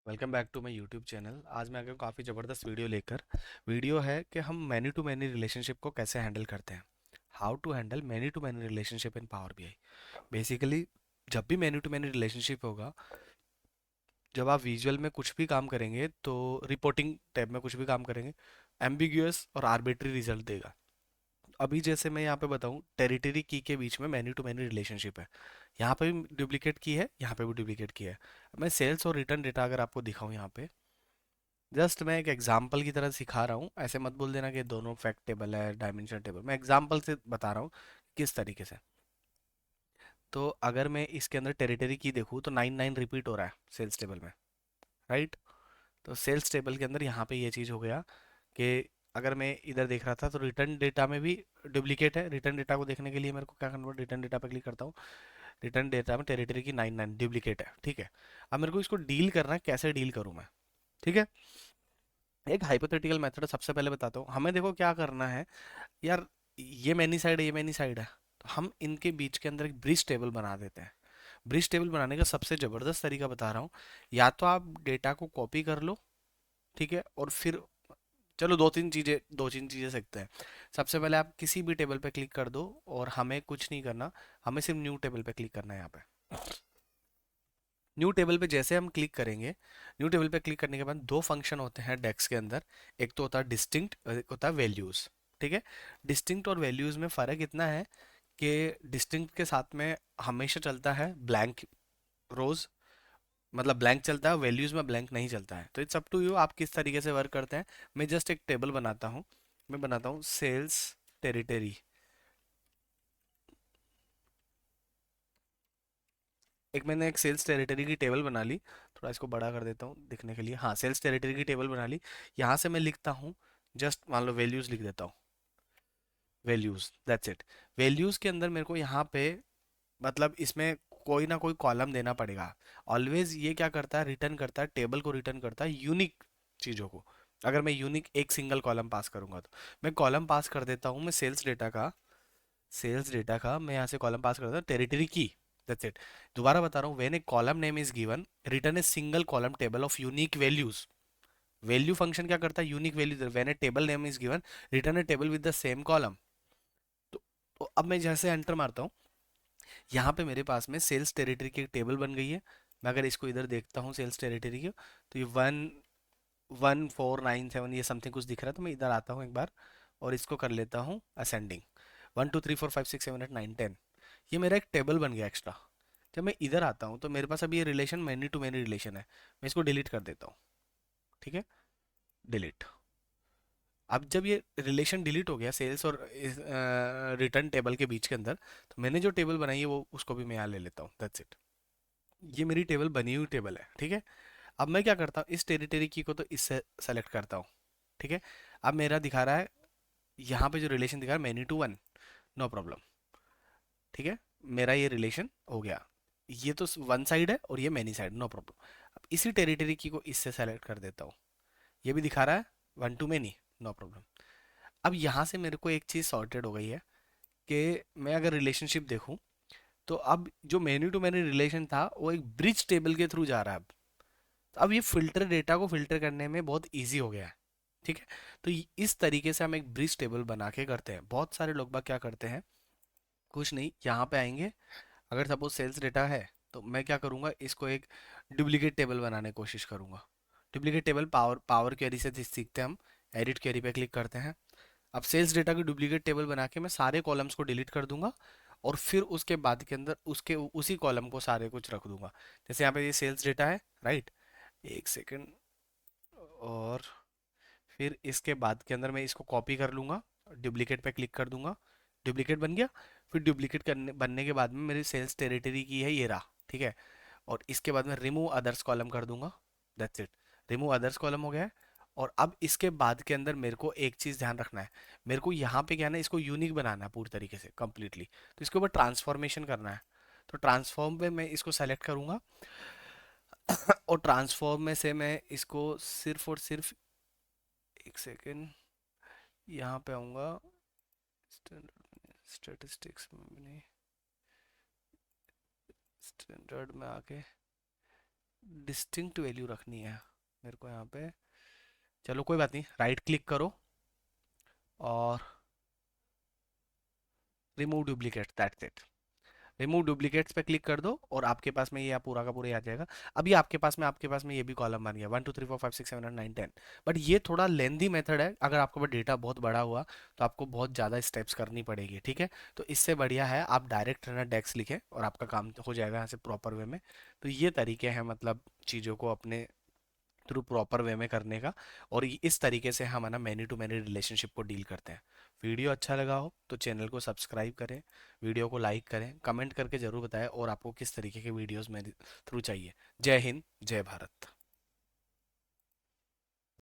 Welcome back to my YouTube channel. आज मैं आ गया हूँ काफ़ी ज़बरदस्त वीडियो लेकर। वीडियो है कि हम मैनी टू मैनी रिलेशनशिप को कैसे हैंडल करते हैं। How to handle many to many relationship in Power BI. Basically जब भी मैनी टू मैनी रिलेशनशिप होगा, जब आप विजुअल में कुछ भी काम करेंगे तो रिपोर्टिंग टैब में कुछ भी काम करेंगे, एम्बिग्यूअस और आर्बिट्री रिजल्ट देगा। अभी जैसे मैं यहाँ पे बताऊँ, टेरिटरी की के बीच में मैनी टू मैनी रिलेशनशिप है। यहाँ पे भी डुप्लीकेट की है, यहाँ पे भी डुप्लीकेट की है। मैं सेल्स और रिटर्न डेटा अगर आपको दिखाऊं यहाँ पे, जस्ट मैं एक एग्जाम्पल की तरह सिखा रहा हूँ। ऐसे मत बोल देना कि दोनों फैक्ट टेबल है, डायमेंशन टेबल। मैं एग्जाम्पल से बता रहा हूँ किस तरीके से। तो अगर मैं इसके अंदर टेरिटरी की देखूँ तो 99 रिपीट हो रहा है सेल्स टेबल में, राइट। तो सेल्स टेबल के अंदर यहाँ पे ये चीज़ हो गया कि अगर मैं इधर देख रहा था तो रिटर्न डेटा में भी डुप्लीकेट है। रिटर्न डेटा को देखने के लिए मेरे को क्या करना पड़ा, रिटर्न डेटा पे क्लिक करता हूँ। रिटर्न डेटा में टेरिटरी की 99 डुप्लीकेट है, ठीक है। अब मेरे को इसको डील करना है, कैसे डील करूँ मैं, ठीक है। एक हाइपोथेटिकल मेथड सबसे पहले बताता हूँ। हमें देखो क्या करना है यार, ये मैनी साइड है, ये मैनी साइड है। तो हम इनके बीच के अंदर एक ब्रिज टेबल बना देते हैं। ब्रिज टेबल बनाने का सबसे ज़बरदस्त तरीका बता रहा हूँ। या तो आप डेटा को कॉपी कर लो, ठीक है, और फिर चलो दो तीन चीज़ें सीखते हैं। सबसे पहले आप किसी भी टेबल पे क्लिक कर दो और हमें कुछ नहीं करना। हमें सिर्फ न्यू टेबल पे क्लिक करना है। यहाँ पे न्यू टेबल पे जैसे हम क्लिक करेंगे, न्यू टेबल पे क्लिक करने के बाद दो फंक्शन होते हैं डेक्स के अंदर। एक तो होता है डिस्टिंक्ट और एक होता है वैल्यूज, ठीक है। डिस्टिंक्ट और वैल्यूज में फ़र्क इतना है कि डिस्टिंक्ट के साथ में हमेशा चलता है ब्लैंक रोज, मतलब ब्लैंक चलता है। वैल्यूज में ब्लैंक नहीं चलता है। तो इट्स अप टू यू आप किस तरीके से वर्क करते हैं। मैं जस्ट एक टेबल बनाता हूँ। मैं बनाता हूँ सेल्स टेरिटरी। एक मैंने एक सेल्स टेरिटरी की टेबल बना ली। थोड़ा इसको बड़ा कर देता हूँ दिखने के लिए। हाँ, सेल्स टेरिटरी की टेबल बना ली। यहाँ से मैं लिखता हूँ, जस्ट मान लो वैल्यूज लिख देता हूँ। Values, that's it. वैल्यूज के अंदर मेरे को यहाँ पे, मतलब इसमें कोई ना कोई कॉलम देना पड़ेगा। ऑलवेज ये क्या करता है, रिटर्न करता है, टेबल को रिटर्न करता है यूनिक चीज़ों को। अगर मैं यूनिक एक सिंगल कॉलम पास करूंगा तो मैं कॉलम पास कर देता हूँ। मैं सेल्स डेटा का मैं यहाँ से कॉलम पास करता हूँ टेरिटरी की। That's it. दोबारा बता रहा हूँ, when A column name is given, return a single column table of unique values. Value function क्या करता है, unique value. When A table name is given, return A table with the same column. तो अब मैं जैसे enter मारता हूँ, यहाँ पे मेरे पास में सेल्स टेरिटरी की एक टेबल बन गई है। मैं अगर इसको इधर देखता हूँ सेल्स टेरिटरी की, तो ये 1 1 4 9 7 ये समथिंग कुछ दिख रहा है। तो मैं इधर आता हूँ एक बार और इसको कर लेता हूँ असेंडिंग। 1 2 3 4 5 6 7 8 9 10, ये मेरा एक टेबल बन गया एक्स्ट्रा। जब मैं इधर आता हूँ तो मेरे पास अभी ये relation many to many relation है। मैं इसको डिलीट कर देता हूँ, ठीक है। डिलीट। अब जब ये रिलेशन डिलीट हो गया सेल्स और रिटर्न टेबल के बीच के अंदर, तो मैंने जो टेबल बनाई है वो उसको भी मैं यहाँ ले लेता हूँ। That's it. ये मेरी टेबल बनी हुई टेबल है, ठीक है। अब मैं क्या करता हूँ, इस टेरिटरी की को तो इससे सेलेक्ट करता हूँ, ठीक है। अब मेरा दिखा रहा है, यहाँ पे जो रिलेशन दिखा रहा है many to one, no problem, ठीक है। मेरा ये रिलेशन हो गया। ये तो वन साइड है और ये मैनी साइड, नो प्रॉब्लम। अब इसी टेरिटरी की को इससे सेलेक्ट कर देता हूँ। ये भी दिखा रहा है one to many, no problem. अब यहाँ से मेरे को एक चीज़ सॉर्टेड हो गई है कि मैं अगर रिलेशनशिप देखूँ तो अब जो मैनी टू मैनी रिलेशन था वो एक ब्रिज टेबल के थ्रू जा रहा है। अब ये फिल्टर डेटा को फिल्टर करने में बहुत इजी हो गया है, ठीक है। तो इस तरीके से हम एक ब्रिज टेबल बना के करते हैं। बहुत सारे लोग बाग क्या करते हैं, कुछ नहीं, यहाँ पे आएंगे। अगर सपोज सेल्स डेटा है तो मैं क्या करूँगा, इसको एक डुप्लीकेट टेबल बनाने की कोशिश करूँगा। Duplicate table power power query से सीखते हैं हम। एडिट क्वेरी पे क्लिक करते हैं। अब सेल्स डेटा की डुप्लीकेट टेबल बना के मैं सारे कॉलम्स को डिलीट कर दूंगा और फिर उसके बाद के अंदर उसके उसी कॉलम को सारे कुछ रख दूंगा। जैसे यहाँ पे ये सेल्स डेटा है, राइट। एक सेकंड। और फिर इसके बाद के अंदर मैं इसको कॉपी कर लूंगा, डुप्लीकेट पे क्लिक कर दूंगा। डुप्लीकेट बन गया। फिर डुप्लीकेट करने बनने के बाद में मेरी सेल्स टेरिटरी की है ये रहा, ठीक है। और इसके बाद में रिमूव अदर्स कॉलम कर दूंगा। That's it. Remove others column हो गया है। और अब इसके बाद के अंदर मेरे को एक चीज़ ध्यान रखना है। मेरे को यहाँ पे क्या है ना, इसको यूनिक बनाना है पूरी तरीके से कंप्लीटली। तो इसके ऊपर ट्रांसफॉर्मेशन करना है। तो ट्रांसफॉर्म पे मैं इसको सेलेक्ट करूंगा और ट्रांसफॉर्म में से मैं इसको सिर्फ और सिर्फ, एक सेकेंड, यहाँ पे आऊँगा। स्टैटिस्टिक्स में भी नहीं, स्टैंडर्ड में आके डिस्टिंक्ट वैल्यू रखनी है मेरे को यहाँ पे। चलो कोई बात नहीं, राइट क्लिक करो और remove duplicate, that's it. Remove duplicates पे क्लिक कर दो और आपके पास में ये पूरा का पूरा ही आ जाएगा। अभी आपके पास में ये भी कॉलम बन गया, 1 2 3 4 5 6 7 8 9 10। बट ये थोड़ा लेंदी मेथड है, अगर आपके पास डेटा बहुत बड़ा हुआ तो आपको बहुत ज़्यादा स्टेप्स करनी पड़ेगी, ठीक है। तो इससे बढ़िया है आप डायरेक्ट रनर डेक्स लिखें और आपका काम हो जाएगा यहाँ से प्रॉपर वे में। तो ये तरीके हैं मतलब चीज़ों को अपने थ्रू प्रॉपर वे में करने का। और इस तरीके से हम है ना मैनी टू मैनी रिलेशनशिप को डील करते हैं। वीडियो अच्छा लगा हो तो चैनल को सब्सक्राइब करें, वीडियो को लाइक करें, कमेंट करके ज़रूर बताएं और आपको किस तरीके के वीडियोस मेरे थ्रू चाहिए। जय हिंद, जय भारत।